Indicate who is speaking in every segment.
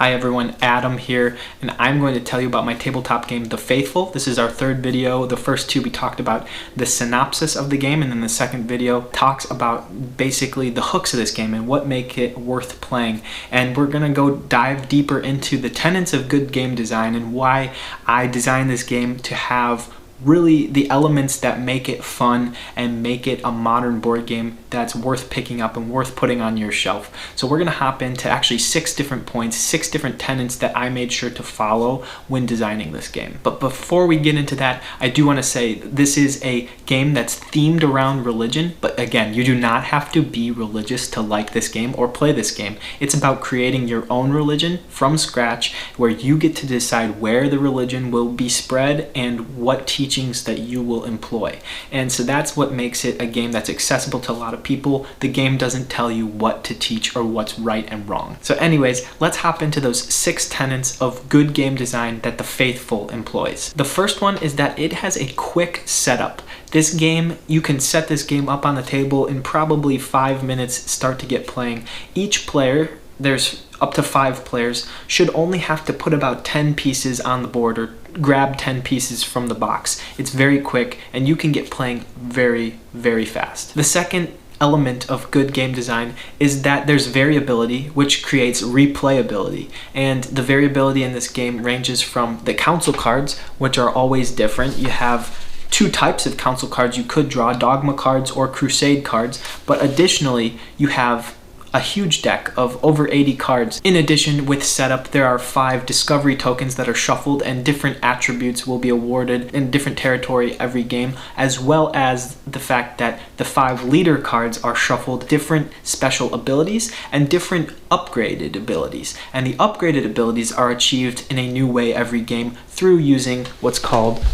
Speaker 1: Hi everyone, Adam here, and I'm going to tell you about my tabletop game, The Faithful. This is our third video. The first two we talked about the synopsis of the game, and then the second video talks about basically the hooks of this game and what make it worth playing. And we're going to go dive deeper into the tenets of good game design and why I designed this game to have really the elements that make it fun and make it a modern board game that's worth picking up and worth putting on your shelf. So we're going to hop into actually 6 different points, 6 different tenets that I made sure to follow when designing this game. But before we get into that, I do want to say this is a game that's themed around religion, but again, you do not have to be religious to like this game or play this game. It's about creating your own religion from scratch, where you get to decide where the religion will be spread and what teachings that you will employ. And so that's what makes it a game that's accessible to a lot of people. The game doesn't tell you what to teach or what's right and wrong. So anyways, let's hop into those 6 tenets of good game design that The Faithful employs. The first one is that it has a quick setup. This game, you can set this game up on the table in probably 5 minutes, start to get playing. Each player, there's up to 5 players, should only have to put about 10 pieces on the board or grab 10 pieces from the box. It's very quick and you can get playing very, very fast. The second element of good game design is that there's variability, which creates replayability. And the variability in this game ranges from the council cards, which are always different. You have 2 types of council cards you could draw, dogma cards or crusade cards, but additionally you have a huge deck of over 80 cards. In addition, with setup, there are 5 discovery tokens that are shuffled and different attributes will be awarded in different territory every game, as well as the fact that the 5 leader cards are shuffled, different special abilities and different upgraded abilities. And the upgraded abilities are achieved in a new way every game through using what's called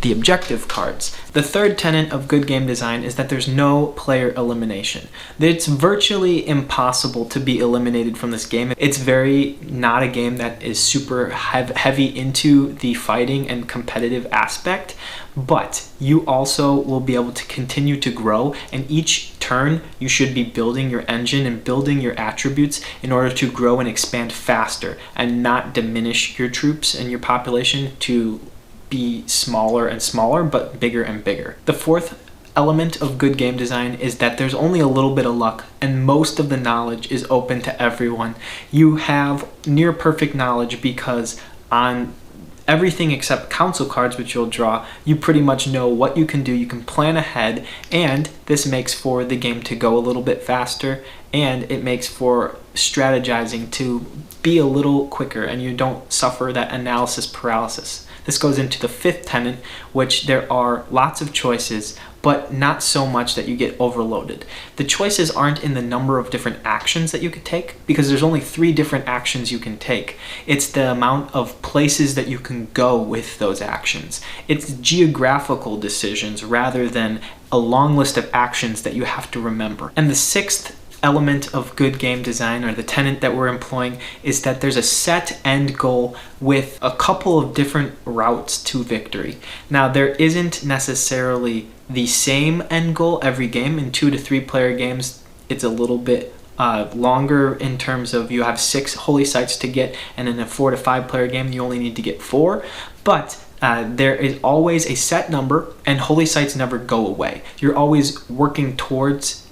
Speaker 1: the objective cards. The third tenet of good game design is that there's no player elimination. It's virtually impossible to be eliminated from this game. It's very not a game that is super heavy into the fighting and competitive aspect, but you also will be able to continue to grow, and each turn you should be building your engine and building your attributes in order to grow and expand faster and not diminish your troops and your population to be smaller and smaller, but bigger and bigger. The fourth element of good game design is that there's only a little bit of luck and most of the knowledge is open to everyone. You have near perfect knowledge because on everything except council cards, which you'll draw, you pretty much know what you can do. You can plan ahead, and this makes for the game to go a little bit faster, and it makes for strategizing to be a little quicker and you don't suffer that analysis paralysis. This goes into the 5th tenet, which there are lots of choices, but not so much that you get overloaded. The choices aren't in the number of different actions that you could take, because there's only 3 different actions you can take. It's the amount of places that you can go with those actions. It's geographical decisions rather than a long list of actions that you have to remember. And the 6th element of good game design, or the tenet that we're employing, is that there's a set end goal with a couple of different routes to victory. Now, there isn't necessarily the same end goal every game. In 2 to 3 player games, it's a little bit longer in terms of you have 6 holy sites to get, and in a 4 to 5 player game, you only need to get 4. But there is always a set number, and holy sites never go away. You're always working towards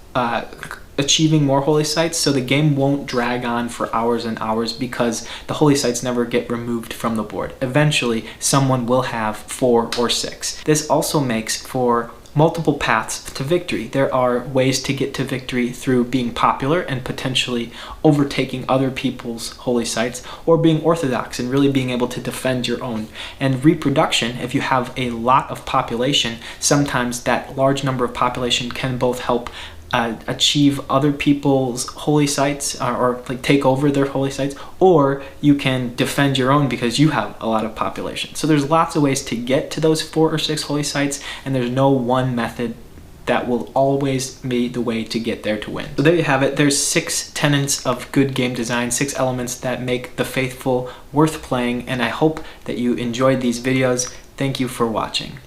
Speaker 1: achieving more holy sites, so the game won't drag on for hours and hours because the holy sites never get removed from the board. Eventually, someone will have 4 or 6. This also makes for multiple paths to victory. There are ways to get to victory through being popular and potentially overtaking other people's holy sites, or being orthodox and really being able to defend your own. And reproduction, if you have a lot of population, sometimes that large number of population can both help achieve other people's holy sites or like take over their holy sites, or you can defend your own because you have a lot of population. So there's lots of ways to get to those 4 or 6 holy sites, and there's no one method that will always be the way to get there to win. So there you have it. There's 6 tenets of good game design, 6 elements that make The Faithful worth playing, and I hope that you enjoyed these videos. Thank you for watching.